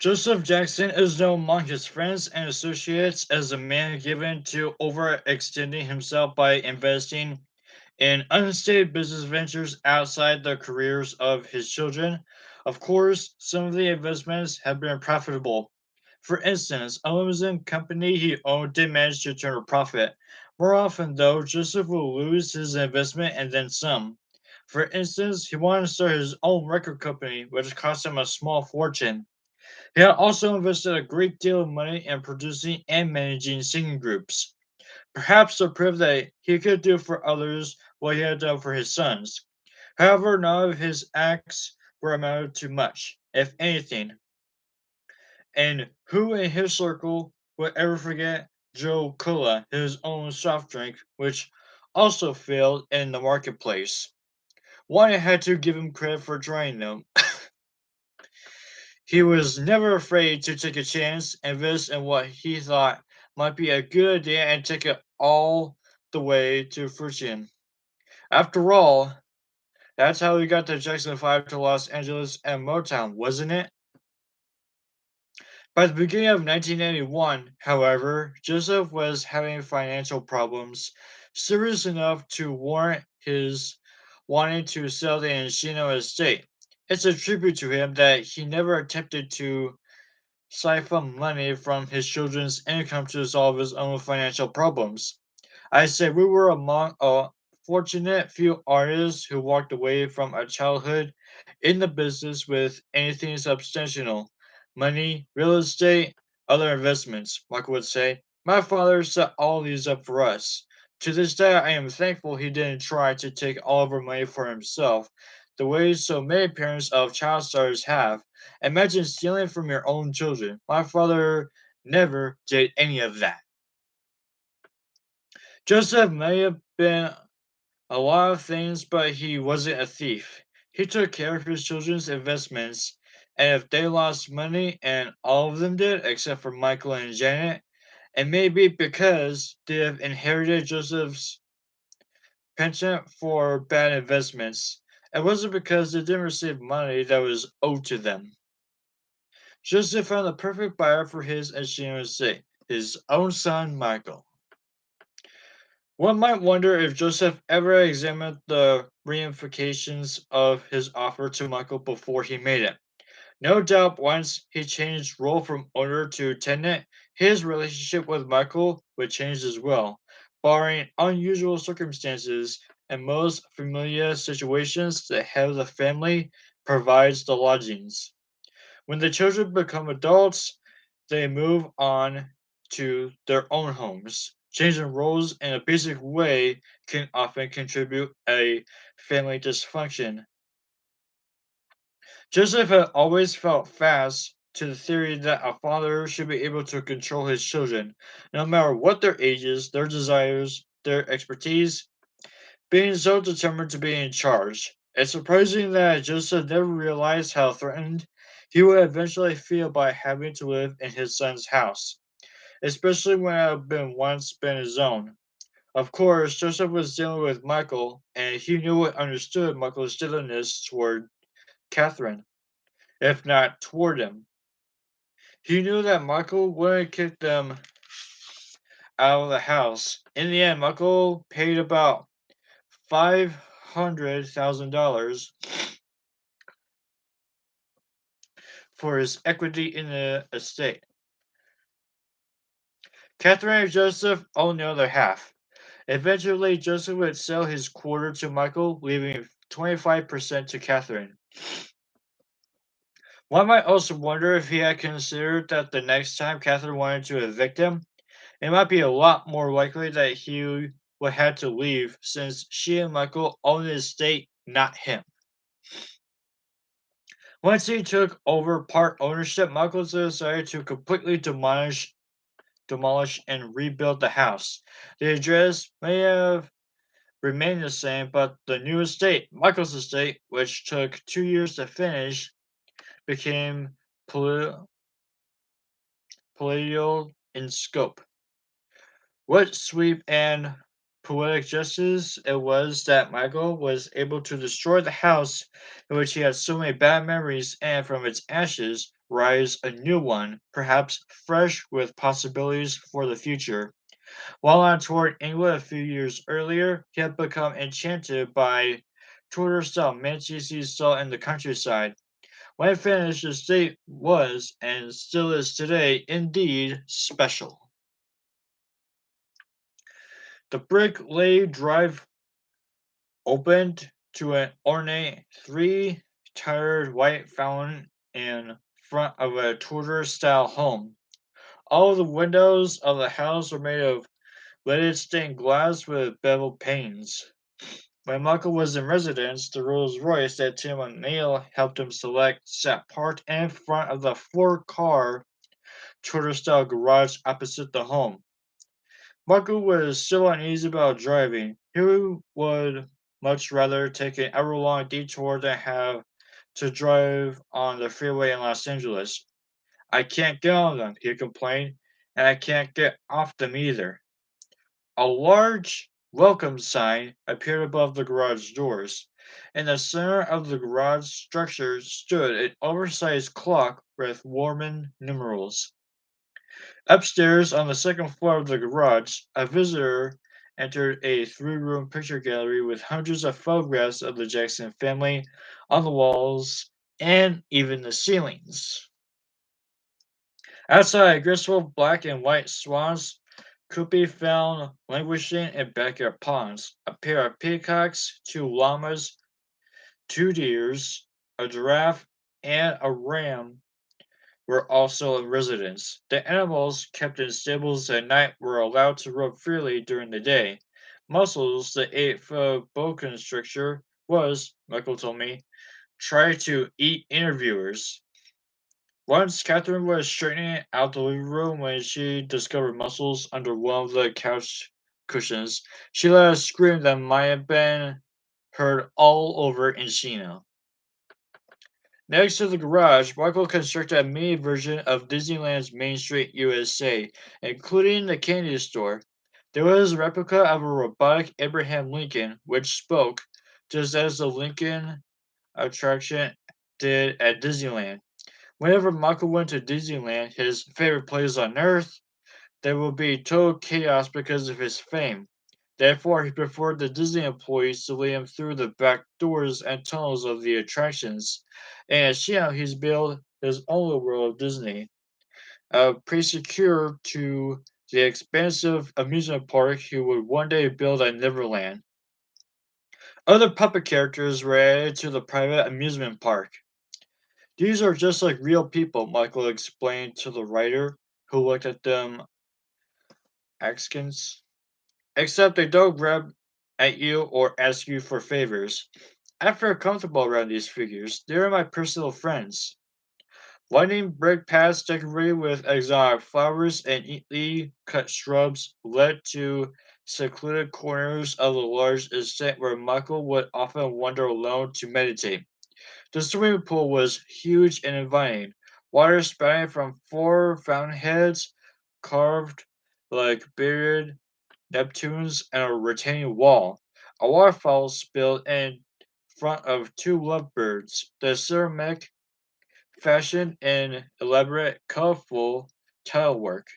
Joseph Jackson is known among his friends and associates as a man given to overextending himself by investing in unstated business ventures outside the careers of his children. Of course, some of the investments have been profitable. For instance, a limousine company he owned did manage to turn a profit. More often, though, Joseph will lose his investment and then some. For instance, he wanted to start his own record company, which cost him a small fortune. He had also invested a great deal of money in producing and managing singing groups, perhaps to prove that he could do for others what he had done for his sons. However, none of his acts were amounted to much, if anything, and who in his circle would ever forget Joe Cola, his own soft drink, which also failed in the marketplace? One had to give him credit for trying them. He was never afraid to take a chance, invest in what he thought might be a good idea, and take it all the way to fruition. After all, that's how we got the Jackson 5 to Los Angeles and Motown, wasn't it? By the beginning of 1991, however, Joseph was having financial problems serious enough to warrant his wanting to sell the Encino estate. It's a tribute to him that he never attempted to siphon money from his children's income to solve his own financial problems. I say we were among a fortunate few artists who walked away from a childhood in the business with anything substantial: money, real estate, other investments, Michael would say. My father set all these up for us. To this day, I am thankful he didn't try to take all of our money for himself, the way so many parents of child stars have. Imagine stealing from your own children. My father never did any of that. Joseph may have been a lot of things, but he wasn't a thief. He took care of his children's investments, and if they lost money, and all of them did, except for Michael and Janet, and maybe because they have inherited Joseph's penchant for bad investments, it wasn't because they didn't receive money that was owed to them. Joseph found the perfect buyer for his estate, his own son Michael. One might wonder if Joseph ever examined the ramifications of his offer to Michael before he made it. No doubt once he changed role from owner to tenant, his relationship with Michael would change as well. Barring unusual circumstances, in most familiar situations, the head of the family provides the lodgings. When the children become adults, they move on to their own homes. Changing roles in a basic way can often contribute a family dysfunction. Joseph had always felt fast to the theory that a father should be able to control his children, no matter what their ages, their desires, their expertise, being so determined to be in charge. It's surprising that Joseph never realized how threatened he would eventually feel by having to live in his son's house, especially when it had been once been his own. Of course, Joseph was dealing with Michael, and he knew and understood Michael's steadiness toward Catherine, if not toward him. He knew that Michael wouldn't kick them out of the house. In the end, Michael paid about $500,000 for his equity in the estate. Catherine and Joseph owned the other half. Eventually, Joseph would sell his quarter to Michael, leaving 25% to Catherine. One might also wonder if he had considered that the next time Catherine wanted to evict him, it might be a lot more likely that he would have to leave since she and Michael owned the estate, not him. Once he took over part ownership, Michael decided to completely demolish and rebuild the house. The address may have remained the same, but the new estate, Michael's estate, which took 2 years to finish, became palatial in scope. What sweep and poetic justice it was that Michael was able to destroy the house in which he had so many bad memories, and from its ashes rise a new one, perhaps fresh with possibilities for the future. While on tour in England a few years earlier, he had become enchanted by Tudor style mansions he saw in the countryside. When finished, the estate was, and still is today, indeed special. The brick laid drive opened to an ornate three-tiered white fountain in front of a Tudor-style home. All the windows of the house were made of leaded stained glass with beveled panes. When Michael was in residence, the Rolls Royce that Tim O'Neill helped him select sat parked in front of the four-car Tudor-style garage opposite the home. Michael was still uneasy about driving. He would much rather take an hour-long detour than have to drive on the freeway in Los Angeles. I can't get on them, he complained, and I can't get off them either. A large welcome sign appeared above the garage doors. In the center of the garage structure stood an oversized clock with Roman numerals. Upstairs, on the second floor of the garage, a visitor entered a three-room picture gallery with hundreds of photographs of the Jackson family on the walls and even the ceilings. Outside, graceful black and white swans could be found languishing in backyard ponds. A pair of peacocks, two llamas, two deers, a giraffe, and a ram were also in residence. The animals kept in stables at night were allowed to roam freely during the day. Muscles, the 8-foot boa constrictor, was, Michael told me, tried to eat interviewers. Once Catherine was straightening out the living room when she discovered Muscles under one of the couch cushions. She let a scream that might have been heard all over Encino. Next to the garage, Michael constructed a mini version of Disneyland's Main Street, USA, including the candy store. There was a replica of a robotic Abraham Lincoln, which spoke, just as the Lincoln attraction did at Disneyland. Whenever Michael went to Disneyland, his favorite place on earth, there would be total chaos because of his fame. Therefore, he preferred the Disney employees to lead him through the back doors and tunnels of the attractions. And as you know, he's built his own little world of Disney, pre-secure to the expansive amusement park he would one day build at Neverland. Other puppet characters were added to the private amusement park. These are just like real people, Michael explained to the writer, who looked at them askance. Except they don't grab at you or ask you for favors. I feel comfortable around these figures. They are my personal friends. Winding brick paths decorated with exotic flowers and neatly cut shrubs led to secluded corners of the large estate where Michael would often wander alone to meditate. The swimming pool was huge and inviting, water spouting from four fountainheads carved like bearded Neptunes and a retaining wall. A waterfall spilled in front of two lovebirds. The ceramic fashioned in elaborate, colorful tilework.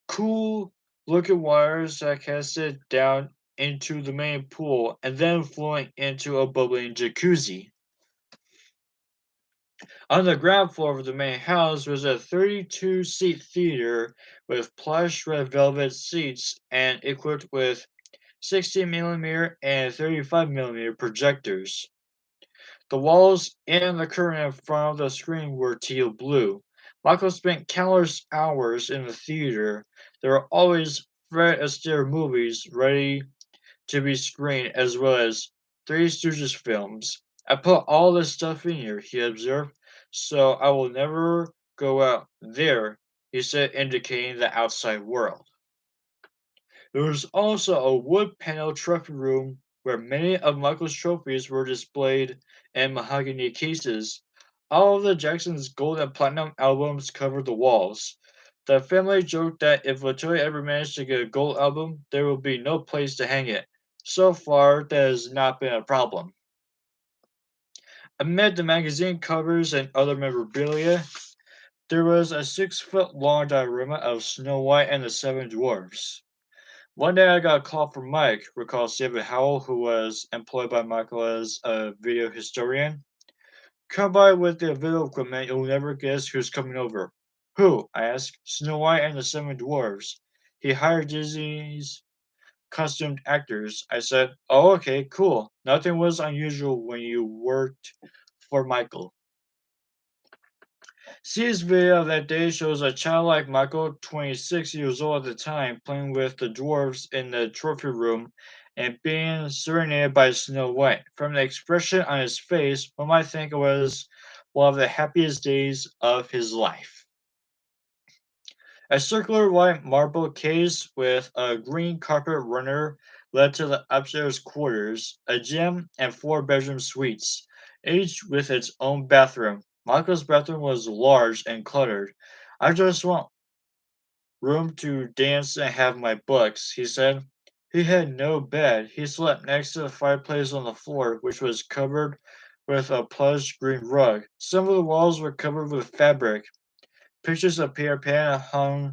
Cool looking waters that casted down into the main pool and then flowing into a bubbling jacuzzi. On the ground floor of the main house was a 32-seat theater with plush red velvet seats and equipped with 60mm and 35mm projectors. The walls and the curtain in front of the screen were teal blue. Michael spent countless hours in the theater. There were always Fred Astaire movies ready to be screened, as well as Three Stooges films. I put all this stuff in here, he observed, so I will never go out there, he said, indicating the outside world. There was also a wood paneled trophy room where many of Michael's trophies were displayed in mahogany cases. All of the Jacksons' gold and platinum albums covered the walls. The family joked that if Latoya ever managed to get a gold album, there would be no place to hang it. So far, that has not been a problem. Amid the magazine covers and other memorabilia, There was a 6 foot long diorama of Snow White and the Seven Dwarfs. One day I got a call from Mike, recalls David Howell, who was employed by Michael as a video historian. Come by with the video equipment, you'll never guess who's coming over. Who? I asked. Snow White and the Seven Dwarfs. He hired Disney's costumed actors. I said, oh, okay, cool. Nothing was unusual when you worked for Michael. C's video of that day shows a childlike Michael, 26 years old at the time, playing with the dwarves in the trophy room and being serenaded by Snow White. From the expression on his face, one might think it was one of the happiest days of his life. A circular white marble case with a green carpet runner led to the upstairs quarters, a gym, and 4 bedroom suites, each with its own bathroom. Michael's bathroom was large and cluttered. I just want room to dance and have my books, he said. He had no bed. He slept next to the fireplace on the floor, which was covered with a plush green rug. Some of the walls were covered with fabric. Pictures of Peter Pan hung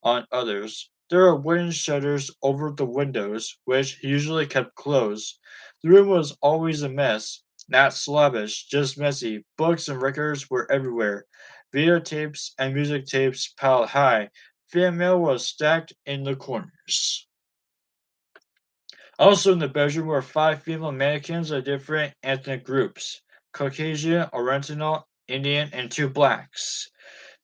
on others. There were wooden shutters over the windows, which he usually kept closed. The room was always a mess. Not slobbish, just messy. Books and records were everywhere. Videotapes and music tapes piled high. Fan mail was stacked in the corners. Also in the bedroom were 5 female mannequins of different ethnic groups: Caucasian, Oriental, Indian, and 2 blacks.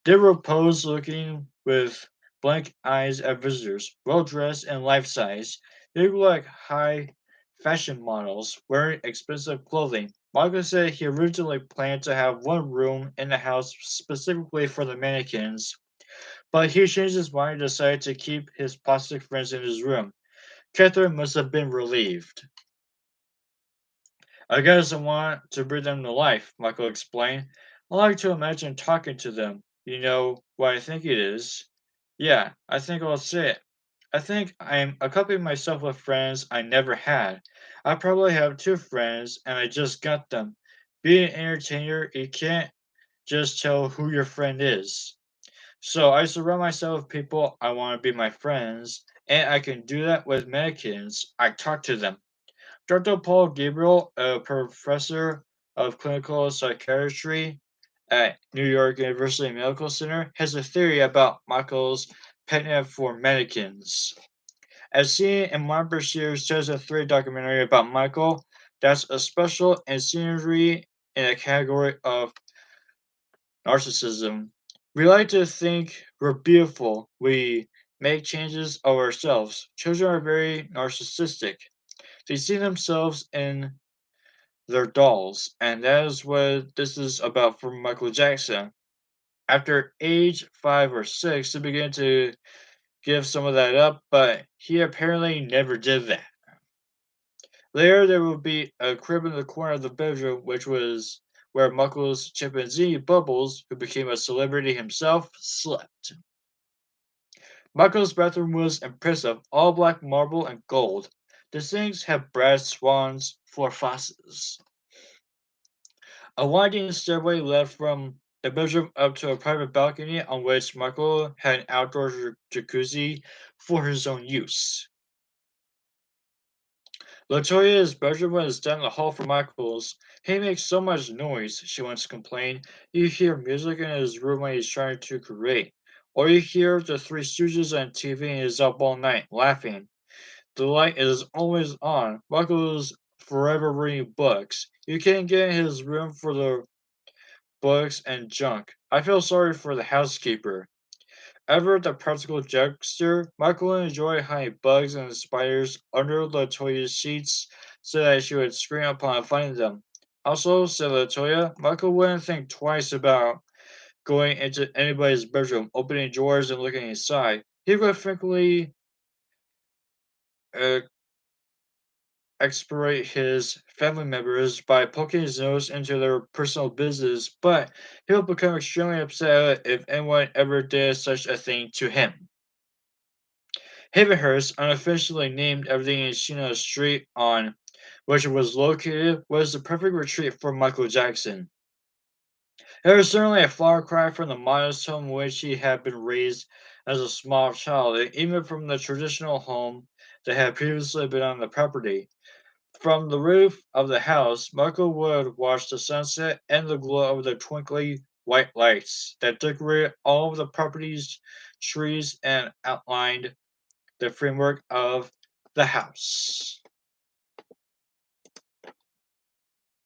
They were posed looking with blank eyes at visitors, well dressed and life size. They looked like high fashion models wearing expensive clothing. Michael said he originally planned to have one room in the house specifically for the mannequins, but he changed his mind and decided to keep his plastic friends in his room. Catherine must have been relieved. I guess I want to bring them to life, Michael explained. I like to imagine talking to them. You know what I think it is? Yeah, I think I'll say it. I think I'm accompanying myself with friends I never had. I probably have 2 friends and I just got them. Being an entertainer, you can't just tell who your friend is. So I surround myself with people I want to be my friends, and I can do that with mannequins. I talk to them. Dr. Paul Gabriel, a professor of clinical psychiatry at New York University Medical Center, has a theory about Michael's pet for mannequins. As seen in Martin Bashir's 2003 documentary about Michael, that's a special and scenery in a category of narcissism. We like to think we're beautiful. We make changes of ourselves. Children are very narcissistic. They see themselves in their dolls, and that is what this is about for Michael Jackson. After age 5 or 6, he began to give some of that up, but he apparently never did that. Later, there would be a crib in the corner of the bedroom, which was where Michael's chimpanzee Bubbles, who became a celebrity himself, slept. Michael's bathroom was impressive, all black marble and gold. The sinks had brass swans for faucets. A winding stairway led from the bedroom up to a private balcony on which Michael had an outdoor jacuzzi for his own use. Latoya's bedroom was down the hall from Michael's. He makes so much noise, she once complained. You hear music in his room when he's trying to create. Or you hear the Three Stooges on TV and he's up all night, laughing. The light is always on. Michael's forever reading books. You can't get in his room for the books and junk. I feel sorry for the housekeeper. Ever the practical jokester, Michael enjoyed hiding bugs and spiders under Latoya's sheets so that she would scream upon finding them. Also, said Latoya, Michael wouldn't think twice about going into anybody's bedroom, opening drawers and looking inside. He would frequently uh, exploit his family members by poking his nose into their personal business, but he would become extremely upset if anyone ever did such a thing to him. Hayvenhurst, unofficially named everything in Chino Street on which it was located, was the perfect retreat for Michael Jackson. It was certainly a far cry from the modest home in which he had been raised as a small child, and even from the traditional home that had previously been on the property. From the roof of the house, Michael would watch the sunset and the glow of the twinkling white lights that decorated all of the property's trees and outlined the framework of the house.